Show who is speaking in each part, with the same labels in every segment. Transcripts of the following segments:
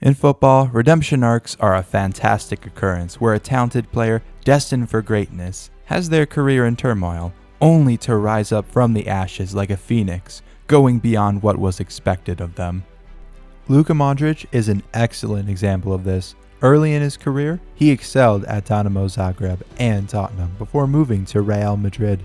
Speaker 1: In football, redemption arcs are a fantastic occurrence where a talented player destined for greatness has their career in turmoil, only to rise up from the ashes like a phoenix, going beyond what was expected of them. Luka Modric is an excellent example of this. Early in his career, he excelled at Dinamo Zagreb and Tottenham before moving to Real Madrid.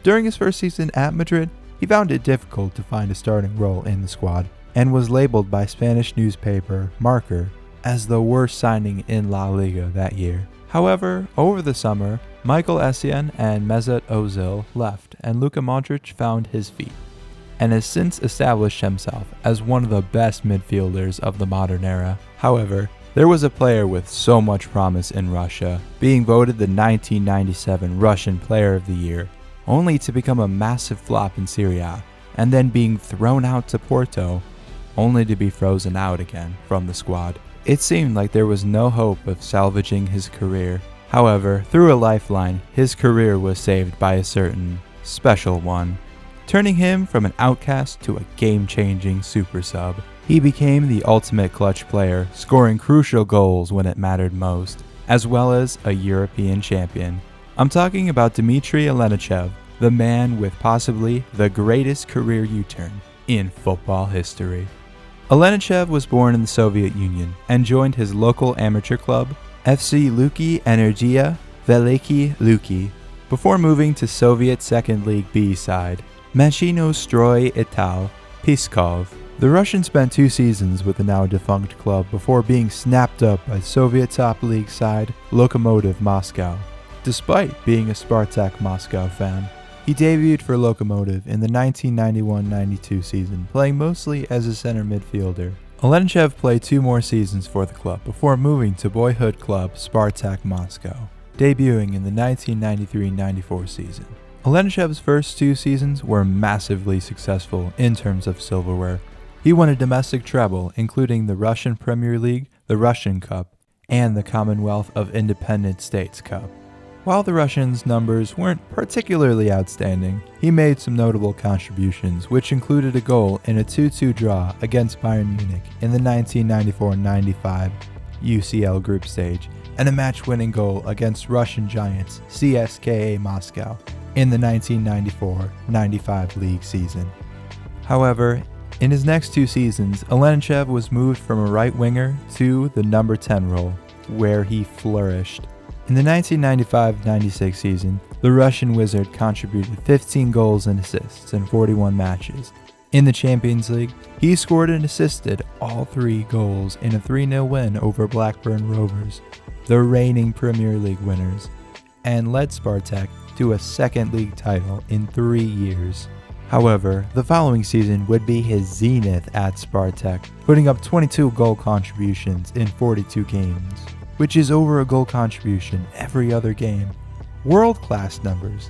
Speaker 1: During his first season at Madrid, he found it difficult to find a starting role in the squad, and was labeled by Spanish newspaper Marca as the worst signing in La Liga that year. However, over the summer, Michael Essien and Mesut Ozil left, and Luka Modric found his feet, and has since established himself as one of the best midfielders of the modern era. However, there was a player with so much promise in Russia, being voted the 1997 Russian Player of the Year, only to become a massive flop in Serie A, and then being thrown out to Porto, only to be frozen out again from the squad. It seemed like there was no hope of salvaging his career. However, through a lifeline, his career was saved by a certain special one, turning him from an outcast to a game-changing super sub. He became the ultimate clutch player, scoring crucial goals when it mattered most, as well as a European champion. I'm talking about Dmitri Alenichev, the man with possibly the greatest career U-turn in football history. Alenichev was born in the Soviet Union and joined his local amateur club, FC Luki Energia Veliki Luki, before moving to Soviet Second League B side, Machino Stroy Ital Piskov. The Russian spent 2 seasons with the now defunct club before being snapped up by Soviet top league side Lokomotiv Moscow. Despite being a Spartak Moscow fan, he debuted for Lokomotiv in the 1991-92 season, playing mostly as a center midfielder. Alenichev played 2 more seasons for the club before moving to boyhood club Spartak Moscow, debuting in the 1993-94 season. Alenichev's first 2 seasons were massively successful in terms of silverware. He won a domestic treble, including the Russian Premier League, the Russian Cup, and the Commonwealth of Independent States Cup. While the Russians' numbers weren't particularly outstanding, he made some notable contributions, which included a goal in a 2-2 draw against Bayern Munich in the 1994-95 UCL group stage, and a match-winning goal against Russian giants CSKA Moscow in the 1994-95 league season. However, in his next 2 seasons, Alenichev was moved from a right winger to the number 10 role, where he flourished. In the 1995-96 season, the Russian Wizard contributed 15 goals and assists in 41 matches. In the Champions League, he scored and assisted all 3 goals in a 3-0 win over Blackburn Rovers, the reigning Premier League winners, and led Spartak to a second league title in 3 years. However, the following season would be his zenith at Spartak, putting up 22 goal contributions in 42 games, which is over a goal contribution every other game. World-class numbers,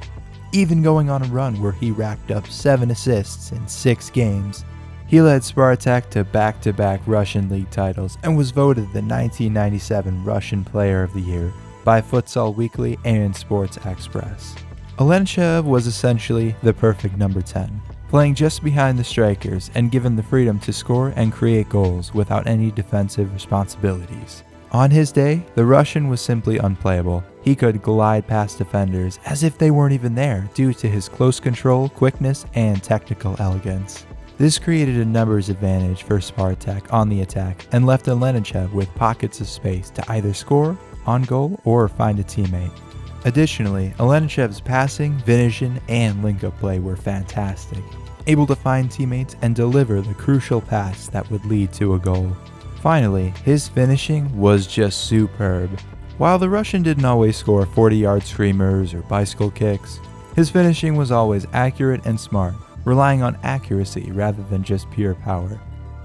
Speaker 1: even going on a run where he racked up 7 assists in 6 games. He led Spartak to back-to-back Russian league titles and was voted the 1997 Russian Player of the Year by Futsal Weekly and Sports Express. Alenichev was essentially the perfect number 10, playing just behind the strikers and given the freedom to score and create goals without any defensive responsibilities. On his day, the Russian was simply unplayable. He could glide past defenders as if they weren't even there due to his close control, quickness, and technical elegance. This created a numbers advantage for Spartak on the attack and left Alenichev with pockets of space to either score, on goal, or find a teammate. Additionally, Alenichev's passing, vision, and link-up play were fantastic, able to find teammates and deliver the crucial pass that would lead to a goal. Finally, his finishing was just superb. While the Russian didn't always score 40-yard screamers or bicycle kicks, his finishing was always accurate and smart, relying on accuracy rather than just pure power.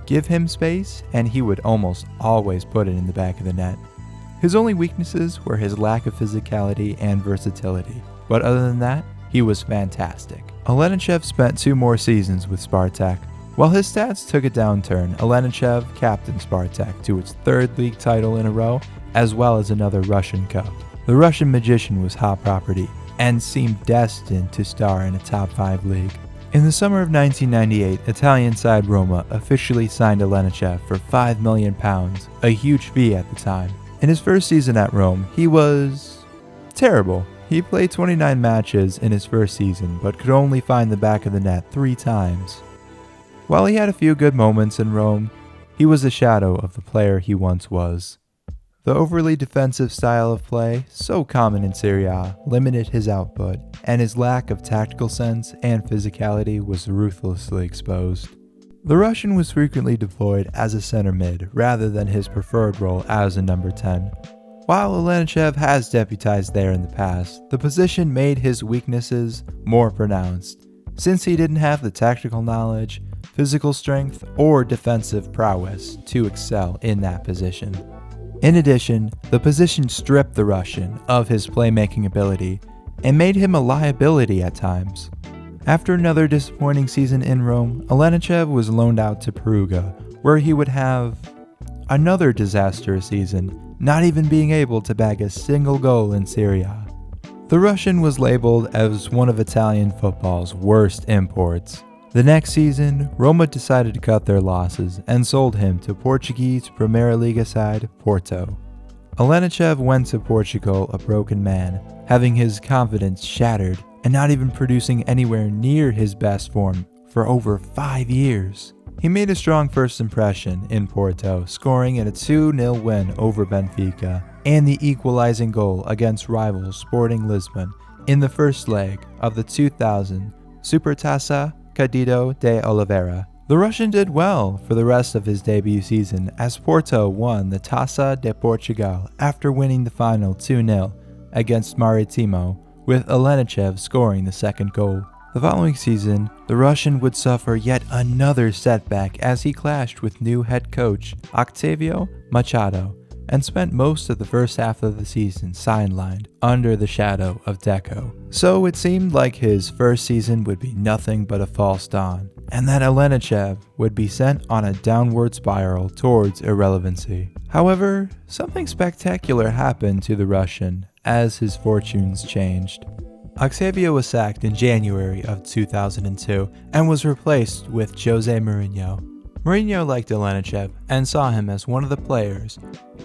Speaker 1: Give him space, and he would almost always put it in the back of the net. His only weaknesses were his lack of physicality and versatility, but other than that, he was fantastic. Alenichev spent 2 more seasons with Spartak. While his stats took a downturn, Alenichev captained Spartak to its 3rd league title in a row, as well as another Russian Cup. The Russian magician was hot property and seemed destined to star in a top 5 league. In the summer of 1998, Italian side Roma officially signed Alenichev for £5 million, a huge fee at the time. In his first season at Rome, he was terrible. He played 29 matches in his first season, but could only find the back of the net 3 times. While he had a few good moments in Rome, he was a shadow of the player he once was. The overly defensive style of play, so common in Serie A, limited his output, and his lack of tactical sense and physicality was ruthlessly exposed. The Russian was frequently deployed as a center mid rather than his preferred role as a number 10. While Alenichev has deputized there in the past, the position made his weaknesses more pronounced, since he didn't have the tactical knowledge, physical strength, or defensive prowess to excel in that position. In addition, the position stripped the Russian of his playmaking ability and made him a liability at times. After another disappointing season in Rome, Alenichev was loaned out to Perugia, where he would have another disastrous season, not even being able to bag a single goal in Serie A. The Russian was labeled as one of Italian football's worst imports. The next season, Roma decided to cut their losses and sold him to Portuguese Primeira Liga side Porto. Alenichev went to Portugal a broken man, having his confidence shattered and not even producing anywhere near his best form for over 5 years. He made a strong first impression in Porto, scoring in a 2-0 win over Benfica and the equalizing goal against rival Sporting Lisbon in the first leg of the 2000 Supertaça Cândido de Oliveira. The Russian did well for the rest of his debut season as Porto won the Taça de Portugal after winning the final 2-0 against Maritimo, with Alenichev scoring the second goal. The following season, the Russian would suffer yet another setback as he clashed with new head coach Octavio Machado and spent most of the first half of the season sidelined under the shadow of Deco. So it seemed like his first season would be nothing but a false dawn, and that Alenichev would be sent on a downward spiral towards irrelevancy. However, something spectacular happened to the Russian as his fortunes changed. Octavio was sacked in January of 2002 and was replaced with Jose Mourinho. Mourinho liked Alenichev and saw him as one of the players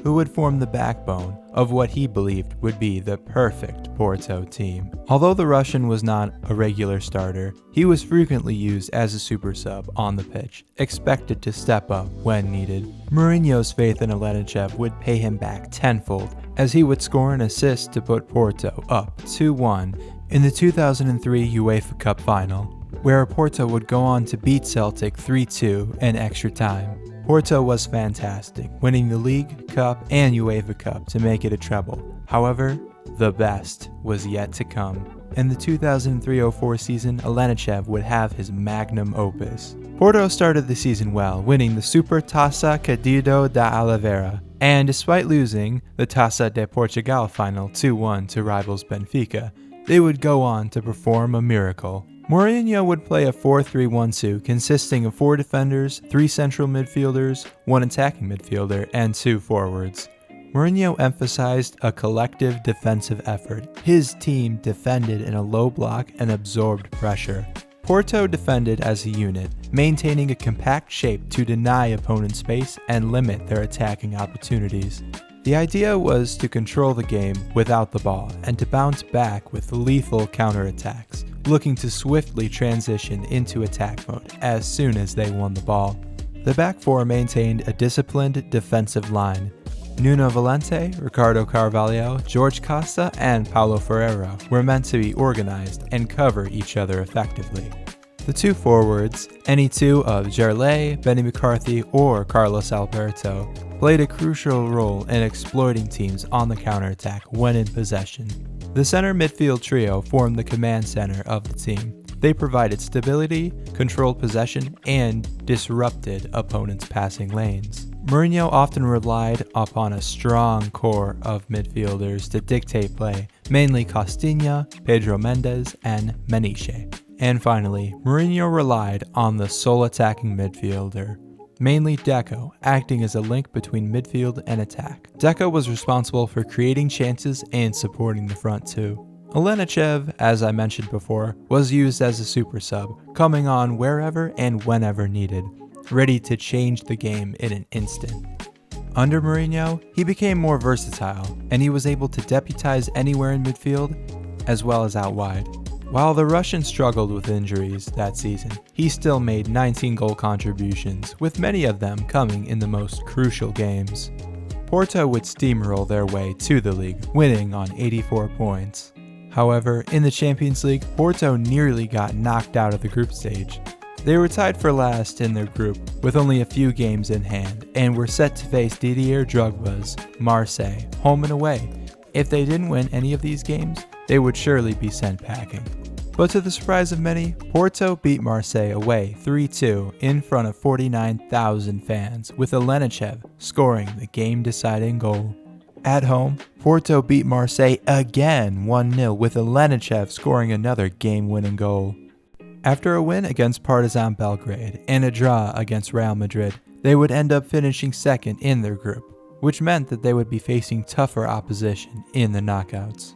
Speaker 1: who would form the backbone of what he believed would be the perfect Porto team. Although the Russian was not a regular starter, he was frequently used as a super sub on the pitch, expected to step up when needed. Mourinho's faith in Alenichev would pay him back tenfold, as he would score an assist to put Porto up 2-1 in the 2003 UEFA Cup final, where Porto would go on to beat Celtic 3-2 in extra time. Porto was fantastic, winning the League, Cup, and UEFA Cup to make it a treble. However, the best was yet to come. In the 2003-04 season, Alenichev would have his magnum opus. Porto started the season well, winning the Supertaça Cândido de Oliveira, and despite losing the Taça de Portugal final 2-1 to rivals Benfica, they would go on to perform a miracle. Mourinho would play a 4-3-1-2 consisting of 4 defenders, 3 central midfielders, 1 attacking midfielder, and 2 forwards. Mourinho emphasized a collective defensive effort. His team defended in a low block and absorbed pressure. Porto defended as a unit, maintaining a compact shape to deny opponents space and limit their attacking opportunities. The idea was to control the game without the ball and to bounce back with lethal counterattacks, looking to swiftly transition into attack mode as soon as they won the ball. The back four maintained a disciplined defensive line. Nuno Valente, Ricardo Carvalho, Jorge Costa, and Paulo Ferreira were meant to be organized and cover each other effectively. The 2 forwards, any 2 of Gerlay, Benny McCarthy, or Carlos Alberto, played a crucial role in exploiting teams on the counterattack when in possession. The center midfield trio formed the command center of the team. They provided stability, controlled possession, and disrupted opponents' passing lanes. Mourinho often relied upon a strong core of midfielders to dictate play, mainly Costinha, Pedro Mendes, and Maniche. And finally, Mourinho relied on the sole attacking midfielder, mainly Deco, acting as a link between midfield and attack. Deco was responsible for creating chances and supporting the front two. Alenichev, as I mentioned before, was used as a super sub, coming on wherever and whenever needed, ready to change the game in an instant. Under Mourinho, he became more versatile, and he was able to deputize anywhere in midfield, as well as out wide. While the Russian struggled with injuries that season, he still made 19 goal contributions, with many of them coming in the most crucial games. Porto would steamroll their way to the league, winning on 84 points. However, in the Champions League, Porto nearly got knocked out of the group stage. They were tied for last in their group with only a few games in hand and were set to face Didier Drogba's Marseille, home and away. If they didn't win any of these games, they would surely be sent packing. But to the surprise of many, Porto beat Marseille away 3-2 in front of 49,000 fans, with Alenichev scoring the game-deciding goal. At home, Porto beat Marseille again 1-0, with Alenichev scoring another game-winning goal. After a win against Partizan Belgrade and a draw against Real Madrid, they would end up finishing second in their group, which meant that they would be facing tougher opposition in the knockouts.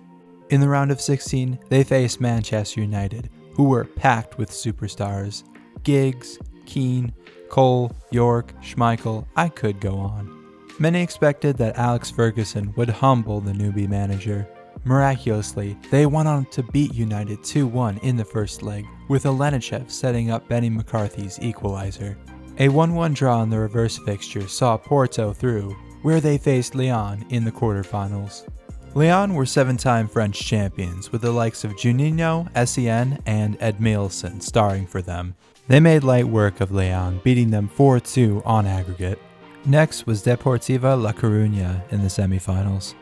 Speaker 1: In the round of 16, they faced Manchester United, who were packed with superstars. Giggs, Keane, Cole, York, Schmeichel, I could go on. Many expected that Alex Ferguson would humble the newbie manager. Miraculously, they went on to beat United 2-1 in the first leg, with Alenichev setting up Benny McCarthy's equalizer. A 1-1 draw in the reverse fixture saw Porto through, where they faced Lyon in the quarterfinals. Lyon were 7-time French champions, with the likes of Juninho, Essien, and Edmilson starring for them. They made light work of Lyon, beating them 4-2 on aggregate. Next was Deportiva La Coruña in the semifinals.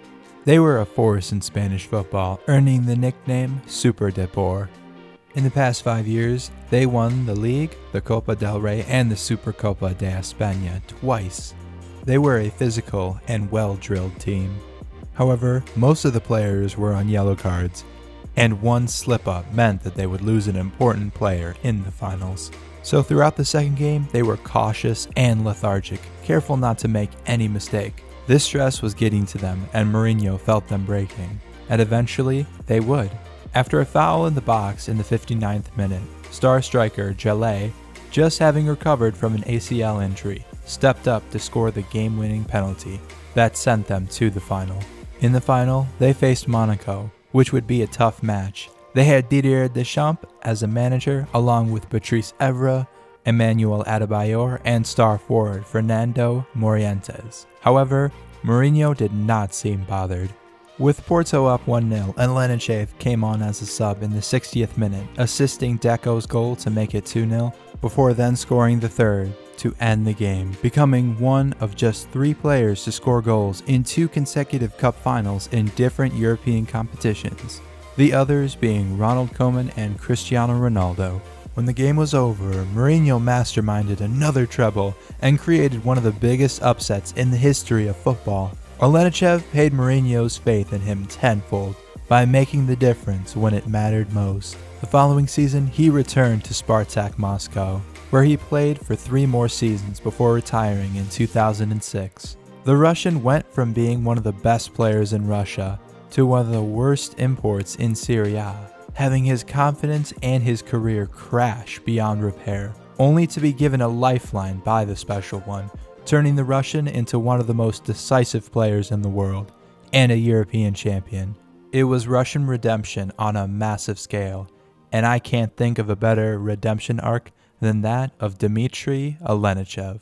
Speaker 1: They were a force in Spanish football, earning the nickname Super Depor. In the past 5 years, they won the League, the Copa del Rey, and the Supercopa de España twice. They were a physical and well-drilled team. However, most of the players were on yellow cards, and one slip-up meant that they would lose an important player in the finals. So throughout the second game, they were cautious and lethargic, careful not to make any mistake. This stress was getting to them, and Mourinho felt them breaking, and eventually they would. After a foul in the box in the 59th minute, star striker Jallet, just having recovered from an ACL injury, stepped up to score the game-winning penalty that sent them to the final. In the final, they faced Monaco, which would be a tough match. They had Didier Deschamps as a manager, along with Patrice Evra, Emmanuel Adebayor, and star forward Fernando Morientes. However, Mourinho did not seem bothered. With Porto up 1-0, Alenichev came on as a sub in the 60th minute, assisting Deco's goal to make it 2-0, before then scoring the third to end the game, becoming one of just 3 players to score goals in 2 consecutive cup finals in different European competitions, the others being Ronald Koeman and Cristiano Ronaldo. When the game was over, Mourinho masterminded another treble and created one of the biggest upsets in the history of football. Alenichev paid Mourinho's faith in him tenfold by making the difference when it mattered most. The following season, he returned to Spartak Moscow, where he played for 3 more seasons before retiring in 2006. The Russian went from being one of the best players in Russia to one of the worst imports in Serie A, having his confidence and his career crash beyond repair, only to be given a lifeline by the Special One, turning the Russian into one of the most decisive players in the world, and a European champion. It was Russian redemption on a massive scale, and I can't think of a better redemption arc than that of Dmitri Alenichev.